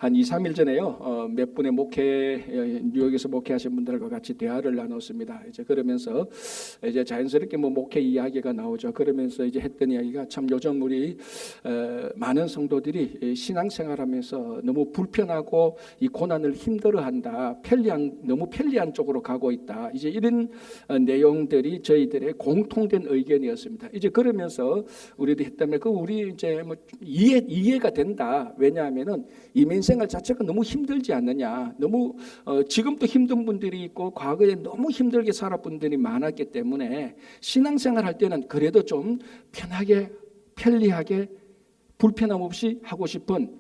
한 2, 3일 전에요. 몇 분의 뉴욕에서 목회하신 분들과 같이 대화를 나눴습니다. 이제 그러면서 이제 자연스럽게 목회 이야기가 나오죠. 그러면서 이제 했던 이야기가 참 요즘 우리 많은 성도들이 신앙생활하면서 너무 불편하고 이 고난을 힘들어한다. 너무 편리한 쪽으로 가고 있다. 이제 이런 내용들이 저희들의 공통된 의견이었습니다. 이제 그러면서 우리도 했다면 우리 이제 이해가 된다. 왜냐하면은 이민생활 자체가 너무 힘들지 않느냐. 너무 지금도 힘든 분들이 있고 과거에 너무 힘들게 살았 분들이 많았기 때문에 신앙생활 할 때는 그래도 좀 편하게 편리하게 불편함 없이 하고 싶은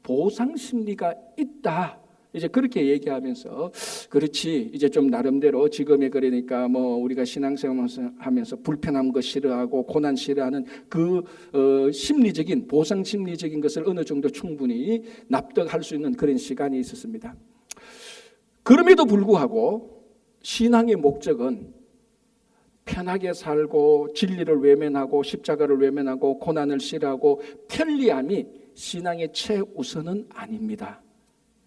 보상 심리가 있다. 이제 그렇게 얘기하면서 그렇지 이제 좀 나름대로 지금의 그러니까 우리가 신앙생활하면서 불편한 거 싫어하고 고난 싫어하는 그 심리적인 보상 심리적인 것을 어느 정도 충분히 납득할 수 있는 그런 시간이 있었습니다. 그럼에도 불구하고 신앙의 목적은 편하게 살고 진리를 외면하고 십자가를 외면하고 고난을 싫어하고 편리함이 신앙의 최우선은 아닙니다.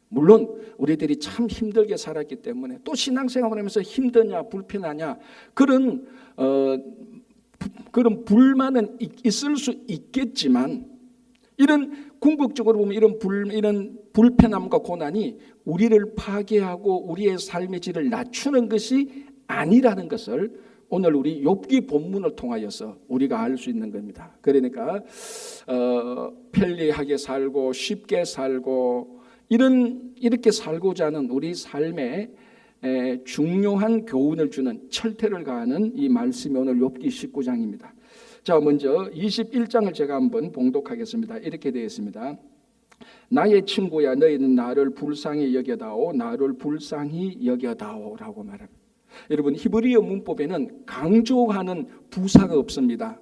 물론 우리들이 참 힘들게 살았기 때문에 또 신앙생활을 하면서 힘드냐 불편하냐 그런 불만은 있을 수 있겠지만 이런 궁극적으로 보면 이런 불편함과 고난이 우리를 파괴하고 우리의 삶의 질을 낮추는 것이 아니라는 것을 오늘 우리 욥기 본문을 통하여서 우리가 알 수 있는 겁니다. 그러니까 편리하게 살고 쉽게 살고 이렇게 살고자 하는 우리 삶에 중요한 교훈을 주는 철퇴를 가하는 이 말씀이 오늘 욥기 19장입니다. 자, 먼저 21장을 제가 한번 봉독하겠습니다. 이렇게 되어 있습니다. 나의 친구야 너희는 나를 불쌍히 여겨다오 나를 불쌍히 여겨다오 라고 말합니다. 여러분 히브리어 문법에는 강조하는 부사가 없습니다.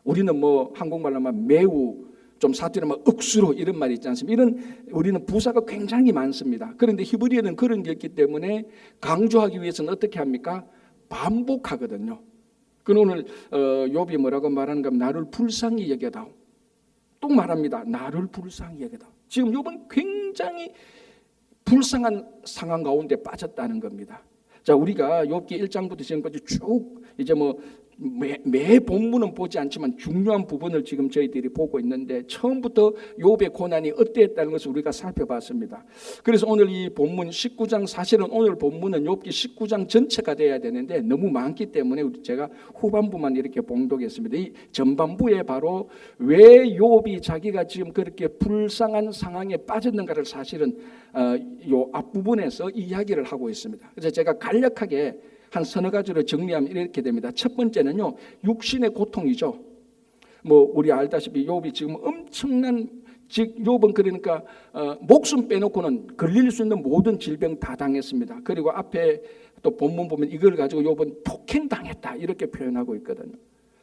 우리는 한국말로 하면 매우 좀 사투리로 억수로 이런 말이 있지 않습니까? 우리는 부사가 굉장히 많습니다. 그런데 히브리어는 그런 게 있기 때문에 강조하기 위해서는 어떻게 합니까? 반복하거든요. 그럼 오늘 욥이 뭐라고 말하는가 하면 나를 불쌍히 여겨다오. 또 말합니다. 나를 불쌍히 여겨다오. 지금 욥은 굉장히 불쌍한 상황 가운데 빠졌다는 겁니다. 자, 우리가 욥기 1장부터 지금까지 쭉 이제 매 본문은 보지 않지만 중요한 부분을 지금 저희들이 보고 있는데 처음부터 욥의 고난이 어땠다는 것을 우리가 살펴봤습니다. 그래서 오늘 이 본문 19장 사실은 오늘 본문은 욥기 19장 전체가 돼야 되는데 너무 많기 때문에 제가 후반부만 이렇게 봉독했습니다. 이 전반부에 바로 왜 욥이 자기가 지금 그렇게 불쌍한 상황에 빠졌는가를 사실은 요 앞부분에서 이야기를 하고 있습니다. 그래서 제가 간략하게 한 서너 가지로 정리하면 이렇게 됩니다. 첫 번째는요, 육신의 고통이죠. 우리 알다시피 욥이 지금 엄청난 욥은 그러니까 목숨 빼놓고는 걸릴 수 있는 모든 질병 다 당했습니다. 그리고 앞에 또 본문 보면 이걸 가지고 욥은 폭행당했다 이렇게 표현하고 있거든요.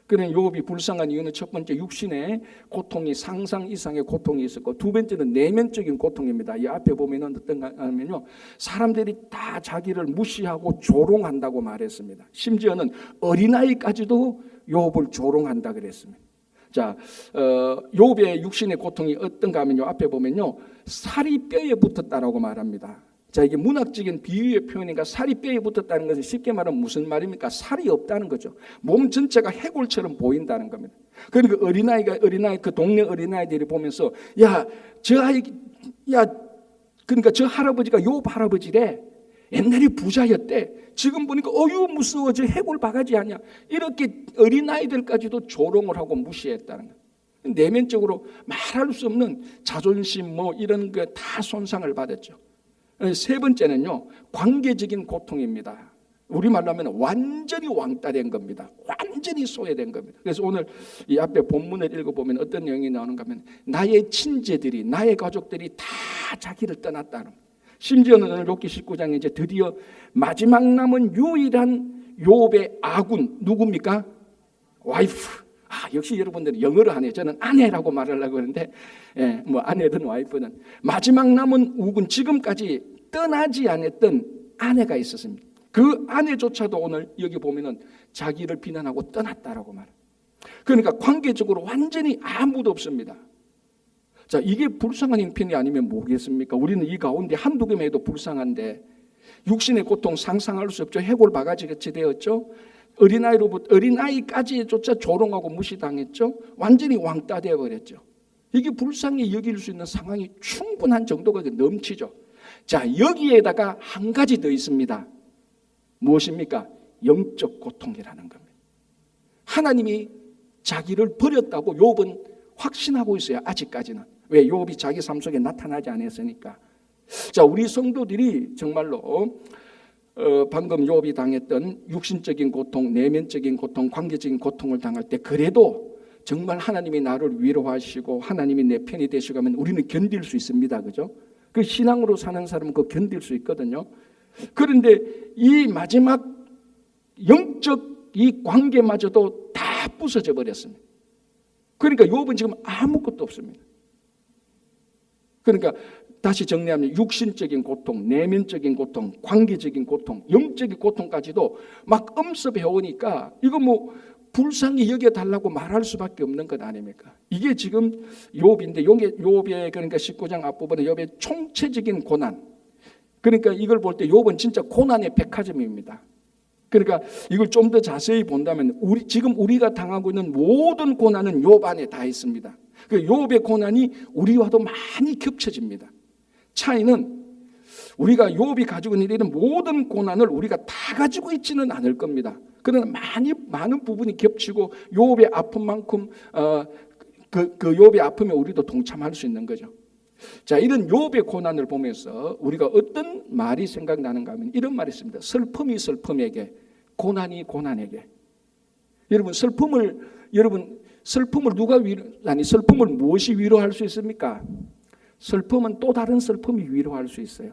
그런 욥이 불쌍한 이유는 첫 번째 육신의 고통이 상상 이상의 고통이 있었고 두 번째는 내면적인 고통입니다. 이 앞에 보면은 어떤가 하면요, 사람들이 다 자기를 무시하고 조롱한다고 말했습니다. 심지어는 어린아이까지도 욥을 조롱한다 그랬습니다. 자, 욥의 육신의 고통이 어떤가 하면요, 앞에 보면요, 살이 뼈에 붙었다라고 말합니다. 자, 이게 문학적인 비유의 표현이니까 살이 뼈에 붙었다는 것은 쉽게 말하면 무슨 말입니까? 살이 없다는 거죠. 몸 전체가 해골처럼 보인다는 겁니다. 그러니까 어린아이 그 동네 어린아이들이 보면서 그러니까 저 할아버지가 욥 할아버지래. 옛날에 부자였대. 지금 보니까 어유 무서워 저 해골 바가지 아니야. 이렇게 어린아이들까지도 조롱을 하고 무시했다는 거예요. 내면적으로 말할 수 없는 자존심 이런 거 다 손상을 받았죠. 세 번째는요, 관계적인 고통입니다. 우리말로 하면 완전히 왕따된 겁니다. 완전히 소외된 겁니다. 그래서 오늘 이 앞에 본문을 읽어보면 어떤 내용이 나오는가 하면 나의 친제들이 나의 가족들이 다 자기를 떠났다는 거예요. 심지어는 오늘 욥기 19장에 이제 드디어 마지막 남은 유일한 욥의 아군 누굽니까? 와이프. 역시 여러분들이 영어로 하네요. 저는 아내라고 말하려고 하는데 아내든 와이프는 마지막 남은 우군 지금까지 떠나지 않았던 아내가 있었습니다. 그 아내조차도 오늘 여기 보면은 자기를 비난하고 떠났다라고 말해요. 그러니까 관계적으로 완전히 아무도 없습니다. 자, 이게 불쌍한 형편이 아니면 뭐겠습니까? 우리는 이 가운데 한두 개만 해도 불쌍한데 육신의 고통 상상할 수 없죠. 해골 바가지 같이 되었죠. 어린아이까지조차 조롱하고 무시당했죠. 완전히 왕따 되어버렸죠. 이게 불쌍히 여길 수 있는 상황이 충분한 정도가 넘치죠. 자, 여기에다가 한 가지 더 있습니다. 무엇입니까? 영적 고통이라는 겁니다. 하나님이 자기를 버렸다고 욥은 확신하고 있어요. 아직까지는. 왜? 욥이 자기 삶 속에 나타나지 않았으니까. 자, 우리 성도들이 정말로 방금 욥이 당했던 육신적인 고통, 내면적인 고통, 관계적인 고통을 당할 때 그래도 정말 하나님이 나를 위로하시고 하나님이 내 편이 되시고 하면 우리는 견딜 수 있습니다. 그죠? 그 신앙으로 사는 사람은 그거 견딜 수 있거든요. 그런데 이 마지막 영적 이 관계마저도 다 부서져 버렸습니다. 그러니까 욥은 지금 아무것도 없습니다. 그러니까 다시 정리하면 육신적인 고통, 내면적인 고통, 관계적인 고통, 영적인 고통까지도 막 엄습해 오니까 이거 뭐 불쌍히 여겨달라고 말할 수밖에 없는 것 아닙니까? 이게 지금 욥인데 욥의 그러니까 19장 앞부분에 욥의 총체적인 고난. 그러니까 이걸 볼 때 욥은 진짜 고난의 백화점입니다. 그러니까 이걸 좀 더 자세히 본다면 지금 우리가 당하고 있는 모든 고난은 욥 안에 다 있습니다. 그 욥의 고난이 우리와도 많이 겹쳐집니다. 차이는 우리가 욥이 가지고 있는 이런 모든 고난을 우리가 다 가지고 있지는 않을 겁니다. 그러나 많은 부분이 겹치고 욥의 아픔만큼 그 욥의 아픔에 우리도 동참할 수 있는 거죠. 자, 이런 욥의 고난을 보면서 우리가 어떤 말이 생각나는가 하면 이런 말이 있습니다. 슬픔이 슬픔에게, 고난이 고난에게. 여러분 슬픔을 누가 슬픔을 무엇이 위로할 수 있습니까? 슬픔은 또 다른 슬픔이 위로할 수 있어요.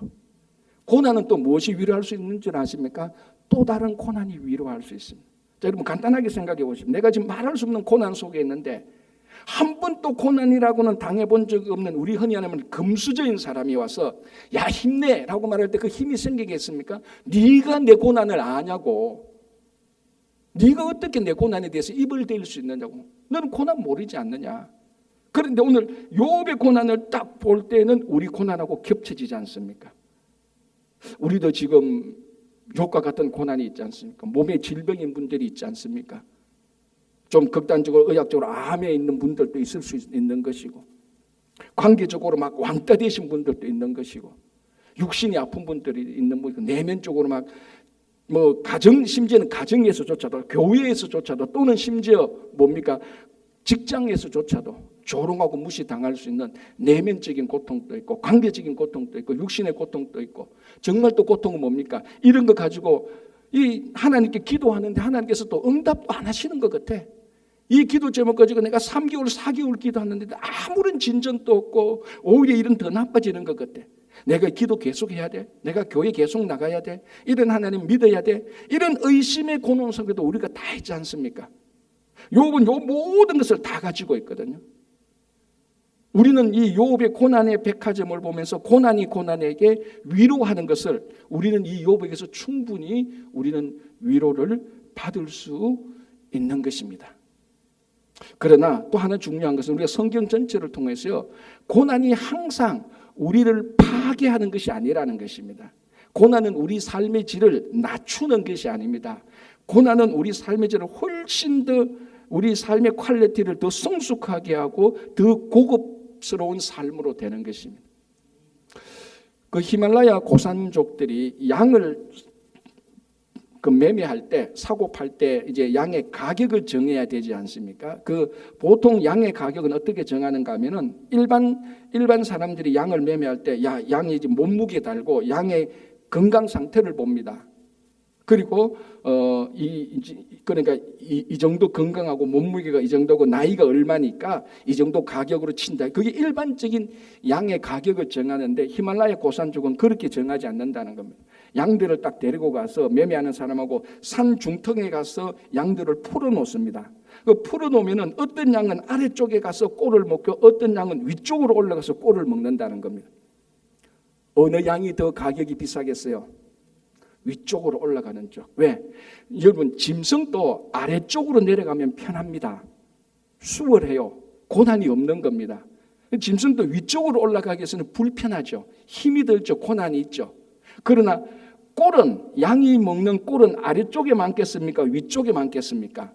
고난은 또 무엇이 위로할 수 있는 줄 아십니까? 또 다른 고난이 위로할 수 있습니다. 자, 여러분 간단하게 생각해 보십시오. 내가 지금 말할 수 없는 고난 속에 있는데 한 번도 고난이라고는 당해본 적이 없는 우리 흔히 하면 금수저인 사람이 와서 야 힘내라고 말할 때 그 힘이 생기겠습니까? 네가 내 고난을 아냐고. 네가 어떻게 내 고난에 대해서 입을 댈 수 있느냐고. 너는 고난 모르지 않느냐. 그런데 오늘 욥의 고난을 딱 볼 때는 우리 고난하고 겹쳐지지 않습니까? 우리도 지금 욥과 같은 고난이 있지 않습니까? 몸에 질병인 분들이 있지 않습니까? 좀 극단적으로 의학적으로 암에 있는 분들도 있을 수 있는 것이고 관계적으로 막 왕따 되신 분들도 있는 것이고 육신이 아픈 분들이 있는 분이고 내면적으로 막 뭐 심지어는 가정에서조차도 교회에서조차도 또는 심지어 뭡니까 직장에서조차도 조롱하고 무시당할 수 있는 내면적인 고통도 있고 관계적인 고통도 있고 육신의 고통도 있고 정말 또 고통은 뭡니까? 이런 거 가지고 이 하나님께 기도하는데 하나님께서 또 응답도 안 하시는 것 같아. 이 기도 제목 가지고 내가 3개월 4개월 기도하는데 아무런 진전도 없고 오히려 일은 더 나빠지는 것 같아. 내가 기도 계속 해야 돼. 내가 교회 계속 나가야 돼. 이런 하나님 믿어야 돼. 이런 의심의 고난 속에도 우리가 다 있지 않습니까? 욥은 요 모든 것을 다 가지고 있거든요. 우리는 이 욥의 고난의 백화점을 보면서 고난이 고난에게 위로하는 것을 우리는 이 욥에게서 충분히 우리는 위로를 받을 수 있는 것입니다. 그러나 또 하나 중요한 것은 우리가 성경 전체를 통해서요 고난이 항상 우리를 파괴하는 것이 아니라는 것입니다. 고난은 우리 삶의 질을 낮추는 것이 아닙니다. 고난은 우리 삶의 질을 훨씬 더 우리 삶의 퀄리티를 더 성숙하게 하고 더 고급스러운 삶으로 되는 것입니다. 그 히말라야 고산족들이 양을 매매할 때 사고 팔 때 이제 양의 가격을 정해야 되지 않습니까? 그 보통 양의 가격은 어떻게 정하는가 하면은 일반 사람들이 양을 매매할 때 양이 이제 몸무게 달고 양의 건강 상태를 봅니다. 그리고 그러니까 이 정도 건강하고 몸무게가 이 정도고 나이가 얼마니까 이 정도 가격으로 친다. 그게 일반적인 양의 가격을 정하는데 히말라야 고산족은 그렇게 정하지 않는다는 겁니다. 양들을 딱 데리고 가서 매매하는 사람하고 산 중턱에 가서 양들을 풀어놓습니다. 그 풀어놓으면은 어떤 양은 아래쪽에 가서 꼴을 먹고 어떤 양은 위쪽으로 올라가서 꼴을 먹는다는 겁니다. 어느 양이 더 가격이 비싸겠어요? 위쪽으로 올라가는 쪽. 왜? 여러분 짐승도 아래쪽으로 내려가면 편합니다. 수월해요. 고난이 없는 겁니다. 짐승도 위쪽으로 올라가기 위해서는 불편하죠. 힘이 들죠. 고난이 있죠. 그러나 꼴은, 양이 먹는 꼴은 아래쪽에 많겠습니까? 위쪽에 많겠습니까?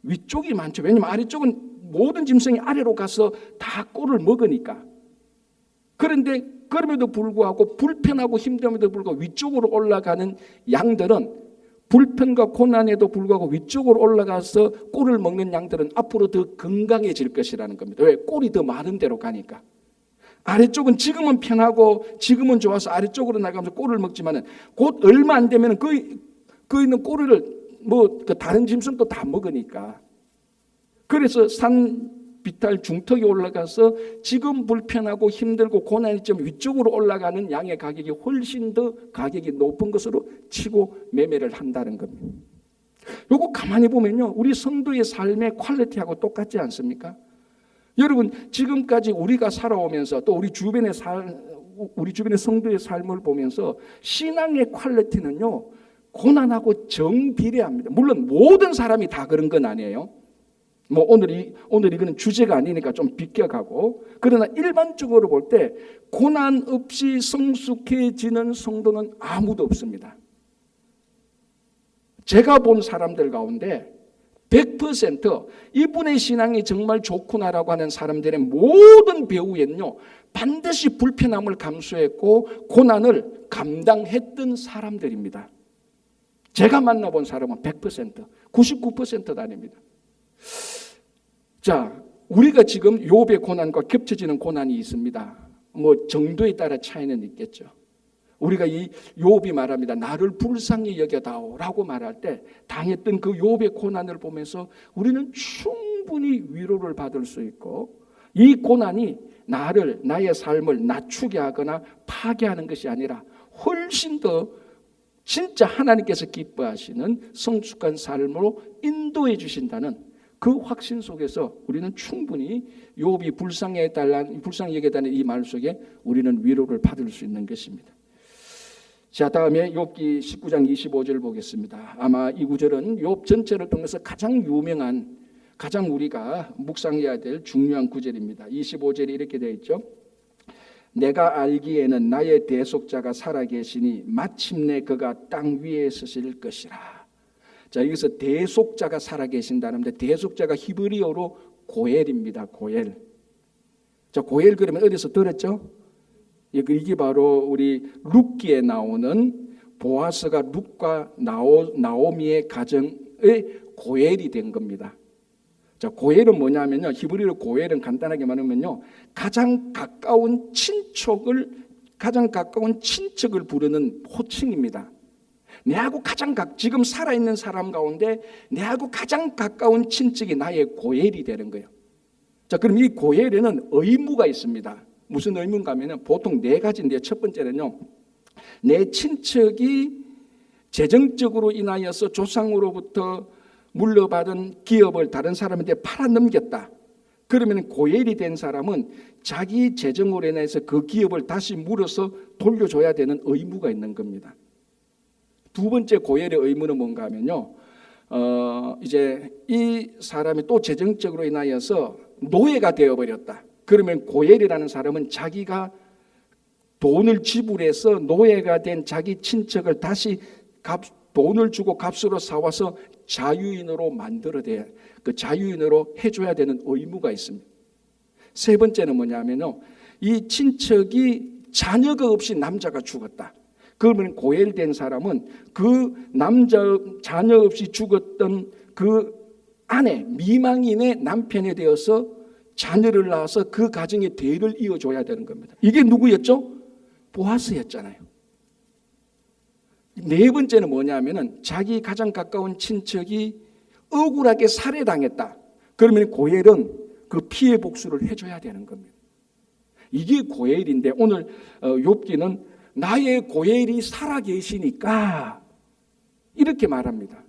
위쪽이 많죠. 왜냐하면 아래쪽은 모든 짐승이 아래로 가서 다 꼴을 먹으니까. 그런데 그럼에도 불구하고 불편하고 힘듦에도 불구하고 위쪽으로 올라가는 양들은, 불편과 고난에도 불구하고 위쪽으로 올라가서 꼴을 먹는 양들은 앞으로 더 건강해질 것이라는 겁니다. 왜? 꼴이 더 많은 데로 가니까. 아래쪽은 지금은 편하고 지금은 좋아서 아래쪽으로 나가면서 꼴을 먹지만은 곧 얼마 안 되면 그 있는 꼴을 그 다른 짐승도 다 먹으니까. 그래서 산 비탈 중턱에 올라가서 지금 불편하고 힘들고 고난이 좀 위쪽으로 올라가는 양의 가격이 훨씬 더 가격이 높은 것으로 치고 매매를 한다는 겁니다. 요거 가만히 보면요, 우리 성도의 삶의 퀄리티하고 똑같지 않습니까? 여러분, 지금까지 우리가 살아오면서 또 우리 주변의 성도의 삶을 보면서 신앙의 퀄리티는요, 고난하고 정비례합니다. 물론 모든 사람이 다 그런 건 아니에요. 오늘 이거는 주제가 아니니까 좀 비껴가고, 그러나 일반적으로 볼 때 고난 없이 성숙해지는 성도는 아무도 없습니다. 제가 본 사람들 가운데 100% 이분의 신앙이 정말 좋구나라고 하는 사람들의 모든 배후에는요, 반드시 불편함을 감수했고 고난을 감당했던 사람들입니다. 제가 만나본 사람은 100%, 99%도 아닙니다. 자, 우리가 지금 욥의 고난과 겹쳐지는 고난이 있습니다. 정도에 따라 차이는 있겠죠. 우리가 이 욥이 말합니다. 나를 불쌍히 여겨다오라고 말할 때 당했던 그 욥의 고난을 보면서 우리는 충분히 위로를 받을 수 있고, 이 고난이 나의 삶을 낮추게 하거나 파괴하는 것이 아니라 훨씬 더 진짜 하나님께서 기뻐하시는 성숙한 삶으로 인도해 주신다는 그 확신 속에서 우리는 충분히 욥이 불쌍히 여겨달라는 이 말 속에 우리는 위로를 받을 수 있는 것입니다. 자, 다음에 욥기 19장 25절 보겠습니다. 아마 이 구절은 욥 전체를 통해서 가장 유명한, 가장 우리가 묵상해야 될 중요한 구절입니다. 25절이 이렇게 되어 있죠. 내가 알기에는 나의 대속자가 살아계시니 마침내 그가 땅 위에 서실 것이라. 자, 여기서 대속자가 살아계신다는데, 대속자가 히브리어로 고엘입니다. 고엘. 자, 고엘 그러면 어디서 들었죠? 이게 바로 우리 룻기에 나오는 보아스가 룻과 나오미의 가정의 고엘이 된 겁니다. 자, 고엘은 뭐냐면요, 히브리어로 고엘은 간단하게 말하면요, 가장 가까운 친척을 부르는 호칭입니다. 내하고 지금 살아있는 사람 가운데 내하고 가장 가까운 친척이 나의 고엘이 되는 거예요. 자, 그럼 이 고엘에는 의무가 있습니다. 무슨 의무인가 하면 보통 네 가지인데요. 첫 번째는요, 내 친척이 재정적으로 인하여서 조상으로부터 물려받은 기업을 다른 사람한테 팔아넘겼다. 그러면 고엘이 된 사람은 자기 재정으로 인해서 그 기업을 다시 물어서 돌려줘야 되는 의무가 있는 겁니다. 두 번째 고엘의 의무는 뭔가 하면요, 이제 이 사람이 또 재정적으로 인하여서 노예가 되어버렸다. 그러면 고엘이라는 사람은 자기가 돈을 지불해서 노예가 된 자기 친척을 다시 돈을 주고 값으로 사와서 자유인으로 만들어야 그 자유인으로 해줘야 되는 의무가 있습니다. 세 번째는 뭐냐면요, 이 친척이 자녀가 없이 남자가 죽었다. 그러면 고엘된 사람은 그 자녀 없이 죽었던 그 아내, 미망인의 남편에 대해서 자녀를 낳아서 그 가정의 대를 이어줘야 되는 겁니다. 이게 누구였죠? 보아스였잖아요. 네 번째는 뭐냐면은 자기 가장 가까운 친척이 억울하게 살해당했다. 그러면 고엘은 그 피해 복수를 해줘야 되는 겁니다. 이게 고엘인데, 오늘 욥기는 나의 고엘이 살아계시니까 이렇게 말합니다.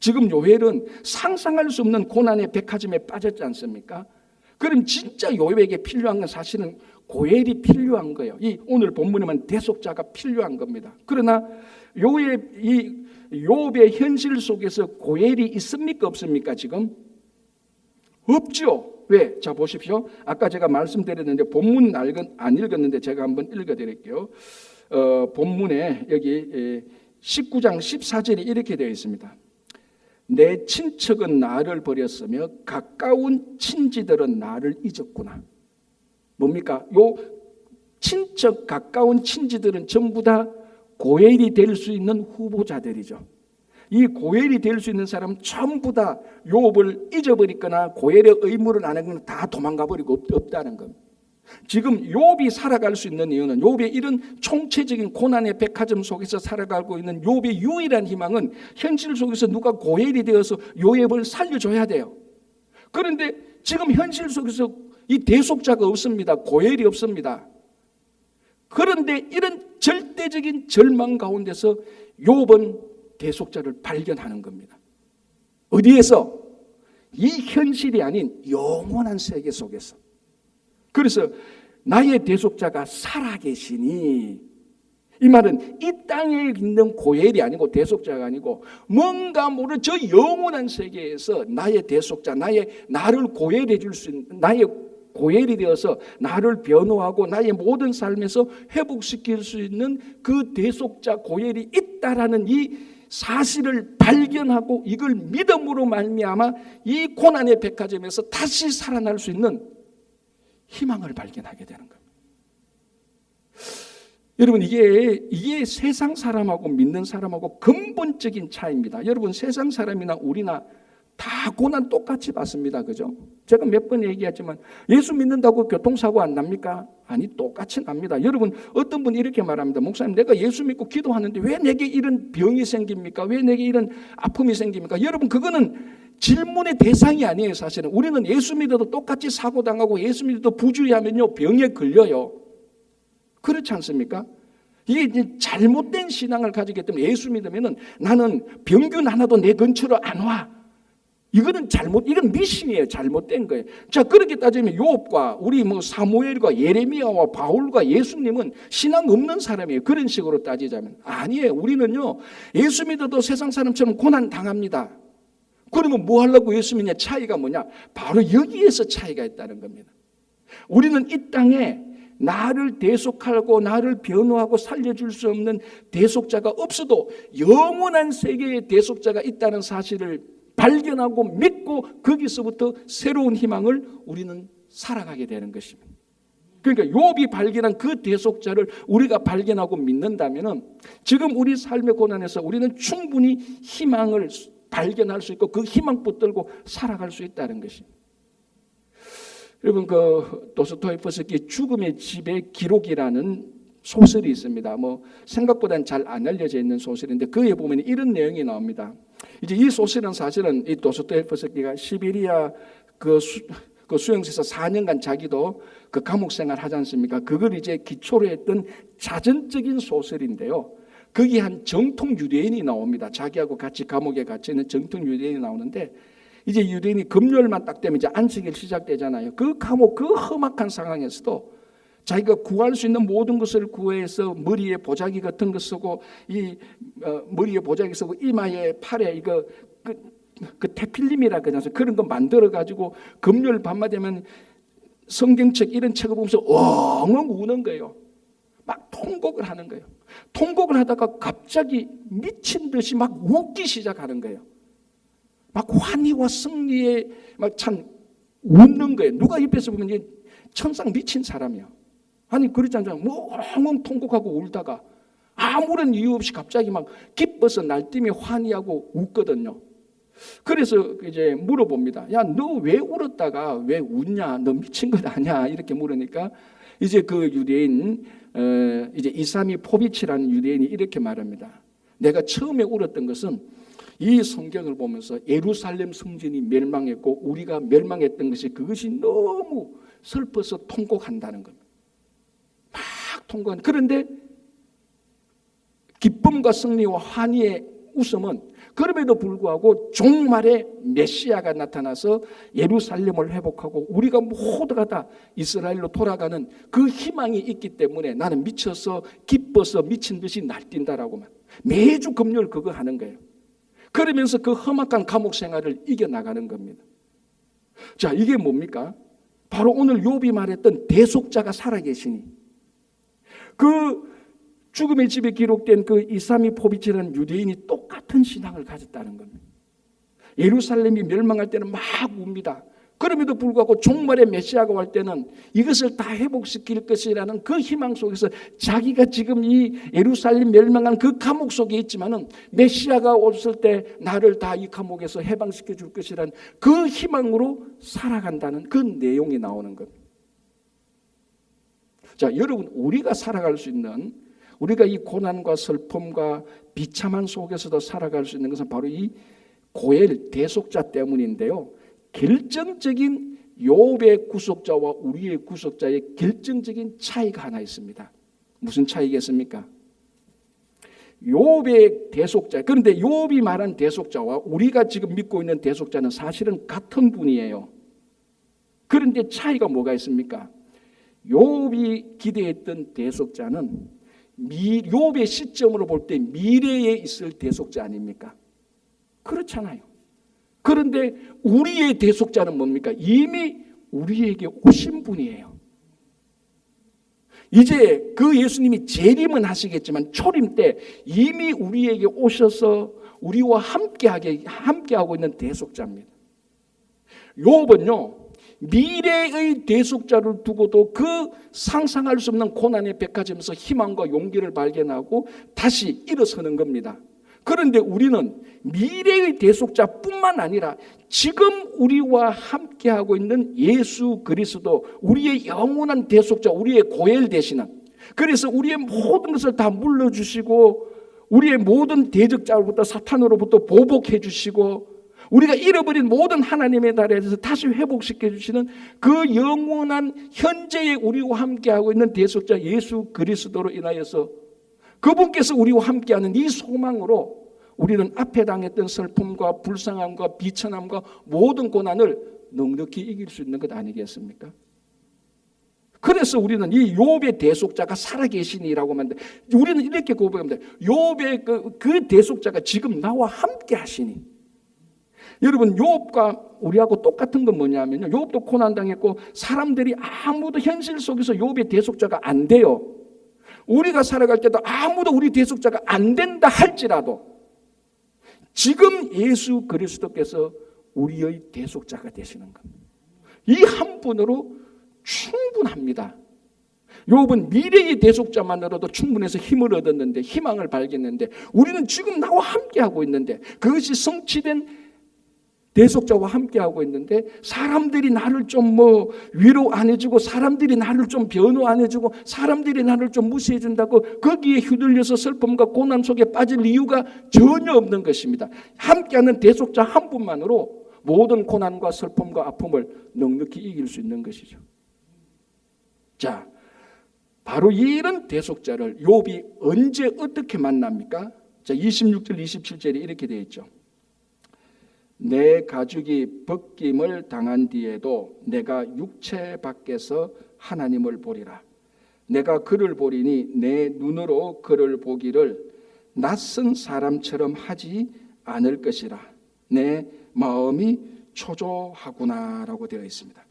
지금 요엘은 상상할 수 없는 고난의 백화점에 빠졌지 않습니까? 그럼 진짜 욥에게 필요한 건 사실은 고엘이 필요한 거예요. 이 오늘 본문에만 대속자가 필요한 겁니다. 그러나 욥의 현실 속에서 고엘이 있습니까, 없습니까? 지금 없죠. 왜? 자 보십시오. 아까 제가 말씀드렸는데 본문 안 읽었는데 제가 한번 읽어드릴게요. 본문에 여기 19장 14절이 이렇게 되어 있습니다. 내 친척은 나를 버렸으며 가까운 친지들은 나를 잊었구나. 뭡니까? 요 친척 가까운 친지들은 전부 다 고엘이 될 수 있는 후보자들이죠. 이 고엘이 될 수 있는 사람은 전부 다 욥을 잊어버리거나 고엘의 의무를 안 하거나 다 도망가 버리고 없다는 겁니다. 지금 욥이 살아갈 수 있는 이유는, 욥의 이런 총체적인 고난의 백화점 속에서 살아가고 있는 욥의 유일한 희망은 현실 속에서 누가 고엘이 되어서 욥을 살려줘야 돼요. 그런데 지금 현실 속에서 이 대속자가 없습니다. 고엘이 없습니다. 그런데 이런 절대적인 절망 가운데서 욥은 대속자를 발견하는 겁니다. 어디에서? 이 현실이 아닌 영원한 세계 속에서. 그래서 나의 대속자가 살아계시니, 이 말은 이 땅에 있는 고엘이 아니고 대속자가 아니고 뭔가 모르는 저 영원한 세계에서 나의 대속자, 나를 고엘해 줄 수 있는, 나의 고엘이 되어서 나를 변호하고 나의 모든 삶에서 회복시킬 수 있는 그 대속자 고엘이 있다라는 이 사실을 발견하고 이걸 믿음으로 말미암아 이 고난의 백화점에서 다시 살아날 수 있는 희망을 발견하게 되는 겁니다. 여러분, 이게 세상 사람하고 믿는 사람하고 근본적인 차이입니다. 여러분, 세상 사람이나 우리나 다 고난 똑같이 받습니다. 그죠? 제가 몇 번 얘기했지만 예수 믿는다고 교통사고 안 납니까? 아니, 똑같이 납니다. 여러분, 어떤 분이 이렇게 말합니다. 목사님, 내가 예수 믿고 기도하는데 왜 내게 이런 병이 생깁니까? 왜 내게 이런 아픔이 생깁니까? 여러분, 그거는 질문의 대상이 아니에요. 사실은 우리는 예수 믿어도 똑같이 사고당하고 예수 믿어도 부주의하면요 병에 걸려요. 그렇지 않습니까? 이게 이제 잘못된 신앙을 가지기 때문에 예수 믿으면은 나는 병균 하나도 내 근처로 안 와. 이거는 이건 미신이에요. 잘못된 거예요. 자, 그렇게 따지면 욥과 우리 사무엘과 예레미야와 바울과 예수님은 신앙 없는 사람이에요. 그런 식으로 따지자면. 아니에요. 우리는요, 예수 믿어도 세상 사람처럼 고난 당합니다. 그러면 뭐 하려고 예수 믿냐? 차이가 뭐냐? 바로 여기에서 차이가 있다는 겁니다. 우리는 이 땅에 나를 대속하고 나를 변호하고 살려줄 수 없는 대속자가 없어도 영원한 세계의 대속자가 있다는 사실을 발견하고 믿고 거기서부터 새로운 희망을 우리는 살아가게 되는 것입니다. 그러니까 욥이 발견한 그 대속자를 우리가 발견하고 믿는다면 지금 우리 삶의 고난에서 우리는 충분히 희망을 발견할 수 있고 그 희망 붙들고 살아갈 수 있다는 것입니다. 여러분, 그 도스토옙스키의 죽음의 집의 기록이라는 소설이 있습니다. 생각보다는 잘 안 알려져 있는 소설인데 그에 보면 이런 내용이 나옵니다. 이제 이 소설은 사실은 이 도스토옙스키가 시베리아 그 수용소에서 4년간 자기도 그 감옥 생활 하지 않습니까? 그걸 이제 기초로 했던 자전적인 소설인데요. 거기 한 정통 유대인이 나옵니다. 자기하고 같이 감옥에 갇혀 있는 정통 유대인이 나오는데 이제 유대인이 금요일만 딱 되면 이제 안식일 시작되잖아요. 그 감옥 그 험악한 상황에서도 자기가 구할 수 있는 모든 것을 구해서 머리에 보자기 같은 거 쓰고 머리에 보자기 쓰고 이마에 팔에 이거 그 테필림이라 그러잖아요. 그런 거 만들어 가지고 금요일 밤만 되면 성경책 이런 책을 보면서 엉엉 우는 거예요. 막 통곡을 하는 거예요. 통곡을 하다가 갑자기 미친 듯이 막 웃기 시작하는 거예요. 막 환희와 승리에 막 참 웃는 거예요. 누가 옆에서 보면 천상 미친 사람이야. 아니 그렇지 않잖아요. 엉엉 통곡하고 울다가 아무런 이유 없이 갑자기 막 기뻐서 날뛰며 환희하고 웃거든요. 그래서 이제 물어봅니다. 야, 너 왜 울었다가 왜 웃냐? 너 미친 것 아니야? 이렇게 물으니까 이제 그 유대인 이제 이사미 포비치라는 유대인이 이렇게 말합니다. 내가 처음에 울었던 것은 이 성경을 보면서 예루살렘 성전이 멸망했고 우리가 멸망했던 것이 그것이 너무 슬퍼서 통곡한다는 겁니다. 막 통곡한. 그런데 기쁨과 승리와 환희의 웃음은 그럼에도 불구하고 종말에 메시아가 나타나서 예루살렘을 회복하고 우리가 모두가 다 이스라엘로 돌아가는 그 희망이 있기 때문에 나는 미쳐서 기뻐서 미친 듯이 날뛴다라고만 매주 금요일 그거 하는 거예요. 그러면서 그 험악한 감옥 생활을 이겨나가는 겁니다. 자, 이게 뭡니까? 바로 오늘 욥이 말했던 대속자가 살아계시니, 그 죽음의 집에 기록된 그 이사미 포비치라는 유대인이 똑같은 신앙을 가졌다는 겁니다. 예루살렘이 멸망할 때는 막 웁니다. 그럼에도 불구하고 종말의 메시아가 올 때는 이것을 다 회복시킬 것이라는 그 희망 속에서 자기가 지금 이 예루살렘 멸망한 그 감옥 속에 있지만은 메시아가 왔을 때 나를 다 이 감옥에서 해방시켜 줄 것이라는 그 희망으로 살아간다는 그 내용이 나오는 겁니다. 자, 여러분, 우리가 살아갈 수 있는, 우리가 이 고난과 슬픔과 비참한 속에서도 살아갈 수 있는 것은 바로 이 고엘 대속자 때문인데요. 결정적인 욥의 구속자와 우리의 구속자의 결정적인 차이가 하나 있습니다. 무슨 차이겠습니까? 욥의 대속자, 그런데 욥이 말한 대속자와 우리가 지금 믿고 있는 대속자는 사실은 같은 분이에요. 그런데 차이가 뭐가 있습니까? 욥이 기대했던 대속자는 욥의 시점으로 볼 때 미래에 있을 대속자 아닙니까? 그렇잖아요. 그런데 우리의 대속자는 뭡니까? 이미 우리에게 오신 분이에요. 이제 그 예수님이 재림은 하시겠지만 초림 때 이미 우리에게 오셔서 우리와 함께하고 있는 대속자입니다. 욥은요, 미래의 대속자를 두고도 그 상상할 수 없는 고난의 백화점에서 희망과 용기를 발견하고 다시 일어서는 겁니다. 그런데 우리는 미래의 대속자뿐만 아니라 지금 우리와 함께하고 있는 예수 그리스도, 우리의 영원한 대속자, 우리의 고엘 되시는, 그래서 우리의 모든 것을 다 물러주시고 우리의 모든 대적자로부터 사탄으로부터 보복해 주시고 우리가 잃어버린 모든 하나님의 나라에 대해서 다시 회복시켜 주시는 그 영원한 현재의 우리와 함께하고 있는 대속자 예수 그리스도로 인하여서 그분께서 우리와 함께하는 이 소망으로 우리는 앞에 당했던 슬픔과 불쌍함과 비천함과 모든 고난을 넉넉히 이길 수 있는 것 아니겠습니까? 그래서 우리는 이 욥의 대속자가 살아계시니라고 하는데 우리는 이렇게 고백합니다. 욥의 그 대속자가 지금 나와 함께 하시니. 여러분, 욥과 우리하고 똑같은 건 뭐냐면요, 욥도 고난당했고 사람들이 아무도 현실 속에서 욥의 대속자가 안 돼요. 우리가 살아갈 때도 아무도 우리 대속자가 안 된다 할지라도 지금 예수 그리스도께서 우리의 대속자가 되시는 겁니다. 이 한 분으로 충분합니다. 욥은 미래의 대속자만으로도 충분해서 힘을 얻었는데, 희망을 발견했는데, 우리는 지금 나와 함께하고 있는데, 그것이 성취된 대속자와 함께하고 있는데 사람들이 나를 좀 위로 안 해주고 사람들이 나를 좀 변호 안 해주고 사람들이 나를 좀 무시해 준다고 거기에 휘둘려서 슬픔과 고난 속에 빠질 이유가 전혀 없는 것입니다. 함께하는 대속자 한 분만으로 모든 고난과 슬픔과 아픔을 넉넉히 이길 수 있는 것이죠. 자, 바로 이런 대속자를 욥이 언제 어떻게 만납니까? 자, 26절 27절에 이렇게 되어 있죠. 내 가죽이 벗김을 당한 뒤에도 내가 육체 밖에서 하나님을 보리라. 내가 그를 보리니 내 눈으로 그를 보기를 낯선 사람처럼 하지 않을 것이라. 내 마음이 초조하구나라고 되어 있습니다.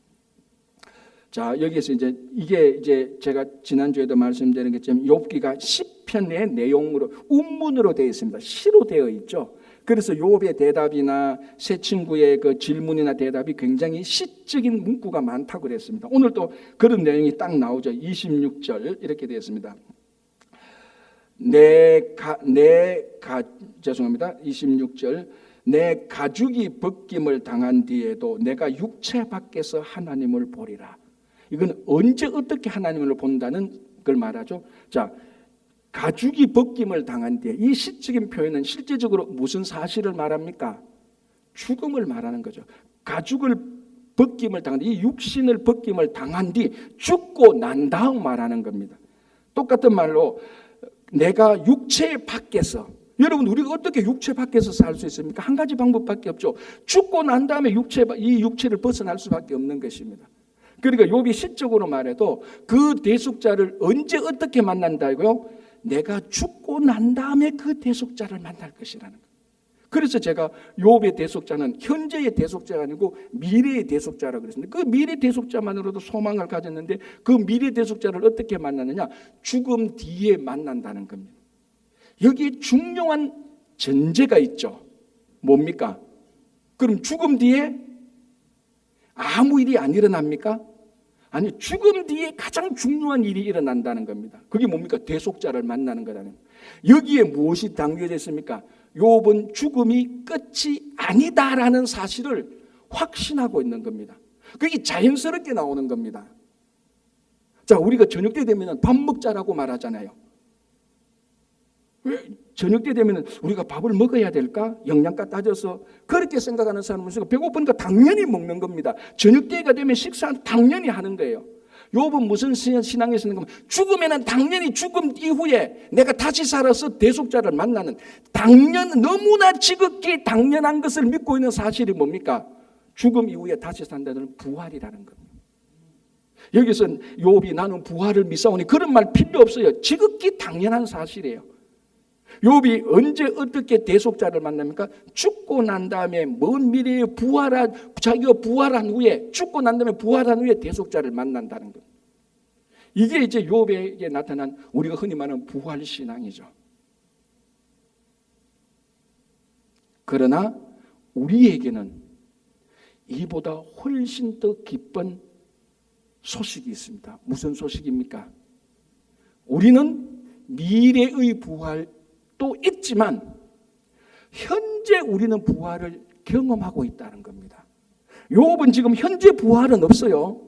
자, 여기에서 이게 제가 지난주에도 말씀드린 것처럼 욥기가 시편의 내용으로 운문으로 되어 있습니다. 시로 되어 있죠. 그래서 욥의 대답이나 새 친구의 그 질문이나 대답이 굉장히 시적인 문구가 많다고 그랬습니다. 오늘도 그런 내용이 딱 나오죠. 26절 이렇게 되어 있습니다. 죄송합니다. 26절. 내 가죽이 벗김을 당한 뒤에도 내가 육체 밖에서 하나님을 보리라. 이건 언제 어떻게 하나님을 본다는 걸 말하죠. 자, 가죽이 벗김을 당한 뒤에, 이 시적인 표현은 실제적으로 무슨 사실을 말합니까? 죽음을 말하는 거죠. 가죽을 벗김을 당한 뒤, 이 육신을 벗김을 당한 뒤 죽고 난 다음 말하는 겁니다. 똑같은 말로 내가 육체 밖에서, 여러분 우리가 어떻게 육체 밖에서 살 수 있습니까? 한 가지 방법밖에 없죠. 죽고 난 다음에 이 육체를 벗어날 수밖에 없는 것입니다. 그러니까 욥이 시적으로 말해도 그 대속자를 언제 어떻게 만난다고요? 내가 죽고 난 다음에 그 대속자를 만날 것이라는 거예요. 그래서 제가 욥의 대속자는 현재의 대속자가 아니고 미래의 대속자라고 그랬습니다. 그 미래 대속자만으로도 소망을 가졌는데 그 미래 대속자를 어떻게 만나느냐? 죽음 뒤에 만난다는 겁니다. 여기에 중요한 전제가 있죠. 뭡니까? 그럼 죽음 뒤에 아무 일이 안 일어납니까? 아니, 죽음 뒤에 가장 중요한 일이 일어난다는 겁니다. 그게 뭡니까? 대속자를 만나는 거라는 겁니다. 여기에 무엇이 담겨져 있습니까? 욥은 죽음이 끝이 아니다라는 사실을 확신하고 있는 겁니다. 그게 자연스럽게 나오는 겁니다. 자, 우리가 저녁 때 되면 밥 먹자라고 말하잖아요. 왜 저녁 때 되면 우리가 밥을 먹어야 될까? 영양가 따져서 그렇게 생각하는 사람은 배고프니까 당연히 먹는 겁니다. 저녁 때가 되면 식사는 당연히 하는 거예요. 욥은 무슨 신앙이 있는 거면 죽으면 당연히 죽음 이후에 내가 다시 살아서 대속자를 만나는 너무나 지극히 당연한 것을 믿고 있는 사실이 뭡니까? 죽음 이후에 다시 산다는 부활이라는 겁니다. 여기서 욥이 나는 부활을 믿사오니 그런 말 필요 없어요. 지극히 당연한 사실이에요. 욥이 언제 어떻게 대속자를 만납니까? 죽고 난 다음에 먼 미래에 자기가 부활한 후에 죽고 난 다음에 부활한 후에 대속자를 만난다는 것. 이게 이제 욥에게 나타난 우리가 흔히 말하는 부활신앙이죠. 그러나 우리에게는 이보다 훨씬 더 기쁜 소식이 있습니다. 무슨 소식입니까? 우리는 미래의 부활도 있지만 현재 우리는 부활을 경험하고 있다는 겁니다. 욥은 지금 현재 부활은 없어요.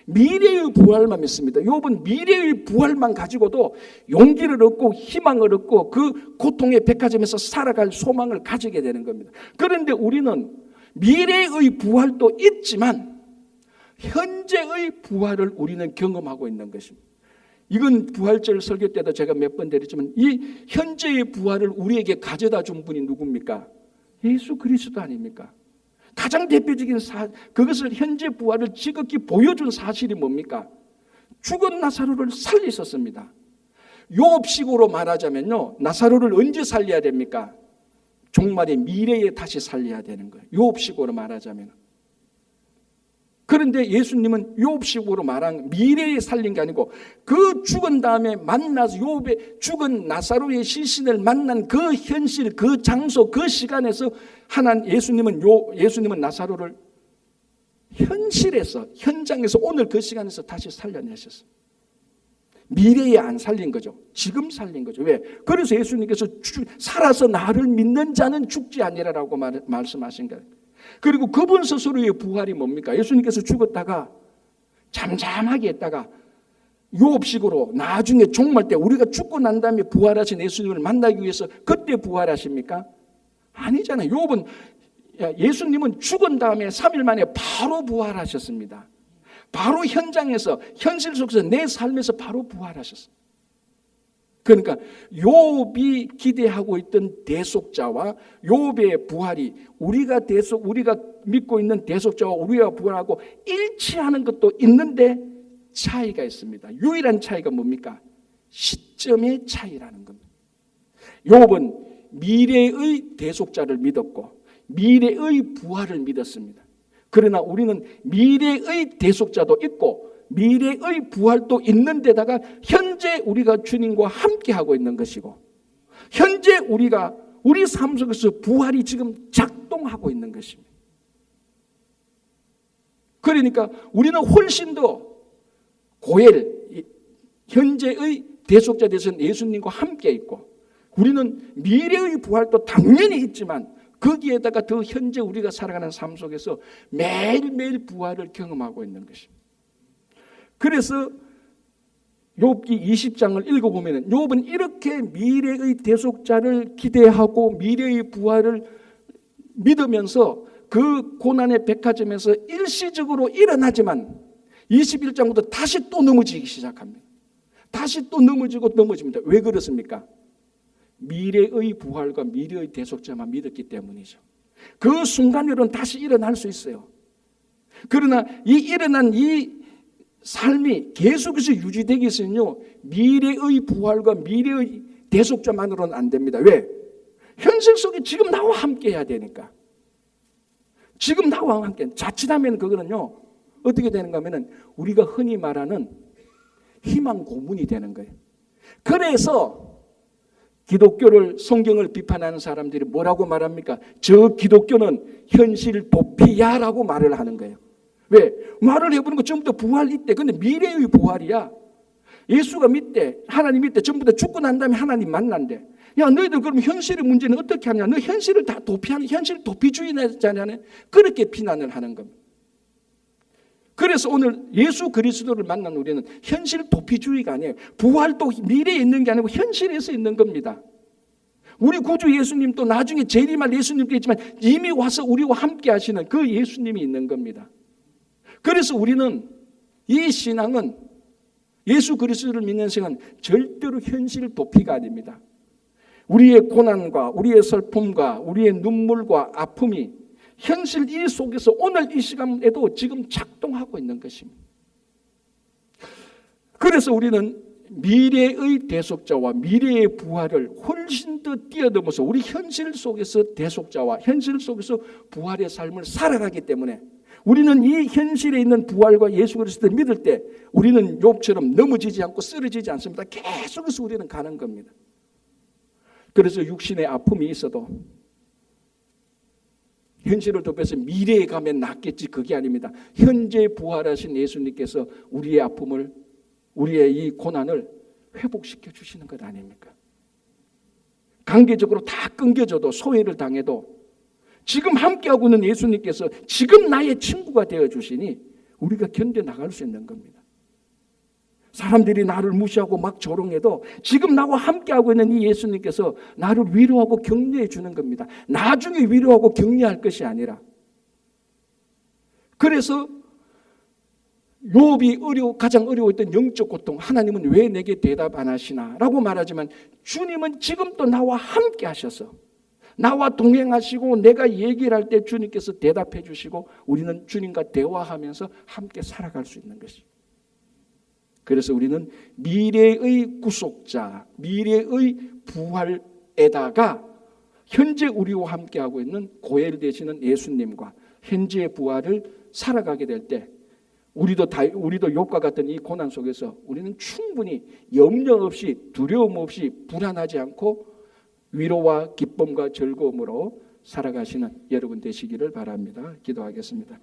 미래의 부활만 믿습니다. 욥은 미래의 부활만 가지고도 용기를 얻고 희망을 얻고 그 고통의 백화점에서 살아갈 소망을 가지게 되는 겁니다. 그런데 우리는 미래의 부활도 있지만 현재의 부활을 우리는 경험하고 있는 것입니다. 이건 부활절 설교 때도 제가 몇 번 드렸지만 이 현재의 부활을 우리에게 가져다 준 분이 누굽니까? 예수 그리스도 아닙니까? 가장 대표적인 그것을 현재 부활을 지극히 보여준 사실이 뭡니까? 죽은 나사로를 살리셨습니다. 욥식으로 말하자면요, 나사로를 언제 살려야 됩니까? 종말의 미래에 다시 살려야 되는 거예요. 욥식으로 말하자면. 그런데 예수님은 욥식으로 말한 미래에 살린 게 아니고 그 죽은 다음에 만나서 욥의 죽은 나사로의 시신을 만난 그 현실, 그 장소, 그 시간에서 예수님은 나사로를 현장에서 오늘 그 시간에서 다시 살려내셨어요. 미래에 안 살린 거죠. 지금 살린 거죠. 왜? 그래서 예수님께서 살아서 나를 믿는 자는 죽지 아니라라고 말씀하신 거예요. 그리고 그분 스스로의 부활이 뭡니까? 예수님께서 죽었다가 잠잠하게 했다가 욥식으로 나중에 종말 때 우리가 죽고 난 다음에 부활하신 예수님을 만나기 위해서 그때 부활하십니까? 아니잖아요. 욥은 예수님은 죽은 다음에 3일 만에 바로 부활하셨습니다. 바로 현장에서 현실 속에서 내 삶에서 바로 부활하셨어요. 그러니까 욥이 기대하고 있던 대속자와 욥의 부활이 우리가 믿고 있는 대속자와 우리가 부활하고 일치하는 것도 있는데 차이가 있습니다. 유일한 차이가 뭡니까? 시점의 차이라는 겁니다. 욥은 미래의 대속자를 믿었고 미래의 부활을 믿었습니다. 그러나 우리는 미래의 대속자도 있고 미래의 부활도 있는 데다가 현재 우리가 주님과 함께하고 있는 것이고 현재 우리 삶 속에서 부활이 지금 작동하고 있는 것입니다. 그러니까 우리는 훨씬 더 현재의 대속자 되신 예수님과 함께 있고 우리는 미래의 부활도 당연히 있지만 거기에다가 더 현재 우리가 살아가는 삶 속에서 매일매일 부활을 경험하고 있는 것입니다. 그래서 욥기 20장을 읽어보면 욥은 이렇게 미래의 대속자를 기대하고 미래의 부활을 믿으면서 그 고난의 백화점에서 일시적으로 일어나지만 21장부터 다시 또 넘어지기 시작합니다. 다시 또 넘어집니다. 왜 그렇습니까? 미래의 부활과 미래의 대속자만 믿었기 때문이죠. 그 순간으로는 다시 일어날 수 있어요. 그러나 일어난 이 삶이 계속해서 유지되기 위해서는요, 미래의 부활과 미래의 대속자만으로는 안 됩니다. 왜? 현실 속에 지금 나와 함께 해야 되니까. 지금 나와 함께. 자칫하면 그거는요, 어떻게 되는가 하면은 우리가 흔히 말하는 희망 고문이 되는 거예요. 그래서 기독교를, 성경을 비판하는 사람들이 뭐라고 말합니까? 저 기독교는 현실 도피야라고 말을 하는 거예요. 왜? 말을 해보는 거 전부 다 부활 있대. 근데 미래의 부활이야. 예수가 믿대, 하나님 믿대, 전부 다 죽고 난 다음에 하나님 만난대. 야, 너희들 그럼 현실의 문제는 어떻게 하냐? 너 현실을 다 도피하는, 현실 도피주의자냐네? 그렇게 비난을 하는 겁니다. 그래서 오늘 예수 그리스도를 만난 우리는 현실 도피주의가 아니에요. 부활도 미래에 있는 게 아니고 현실에서 있는 겁니다. 우리 구주 예수님도 나중에 재림할 예수님도 있지만 이미 와서 우리와 함께 하시는 그 예수님이 있는 겁니다. 그래서 우리는 이 신앙은, 예수 그리스도를 믿는 신앙은 절대로 현실 도피가 아닙니다. 우리의 고난과 우리의 슬픔과 우리의 눈물과 아픔이 현실 이 속에서 오늘 이 시간에도 지금 작동하고 있는 것입니다. 그래서 우리는 미래의 대속자와 미래의 부활을 훨씬 더 뛰어넘어서 우리 현실 속에서 대속자와 현실 속에서 부활의 삶을 살아가기 때문에 우리는 이 현실에 있는 부활과 예수 그리스도를 믿을 때 우리는 욥처럼 넘어지지 않고 쓰러지지 않습니다. 계속해서 우리는 가는 겁니다. 그래서 육신의 아픔이 있어도 현실을 덮여서 미래에 가면 낫겠지, 그게 아닙니다. 현재 부활하신 예수님께서 우리의 아픔을, 우리의 이 고난을 회복시켜 주시는 것 아닙니까? 관계적으로 다 끊겨져도, 소외를 당해도 지금 함께하고 있는 예수님께서 지금 나의 친구가 되어 주시니 우리가 견뎌나갈 수 있는 겁니다. 사람들이 나를 무시하고 막 조롱해도 지금 나와 함께하고 있는 이 예수님께서 나를 위로하고 격려해 주는 겁니다. 나중에 위로하고 격려할 것이 아니라. 그래서 욥이 가장 어려웠던 영적 고통, 하나님은 왜 내게 대답 안 하시나 라고 말하지만 주님은 지금도 나와 함께 하셔서 나와 동행하시고 내가 얘기를 할 때 주님께서 대답해 주시고 우리는 주님과 대화하면서 함께 살아갈 수 있는 것입니다. 그래서 우리는 미래의 구속자, 미래의 부활에다가 현재 우리와 함께하고 있는 고엘 되시는 예수님과 현재의 부활을 살아가게 될 때 우리도 욥과 같은 이 고난 속에서 우리는 충분히 염려 없이, 두려움 없이, 불안하지 않고 위로와 기쁨과 즐거움으로 살아가시는 여러분 되시기를 바랍니다. 기도하겠습니다.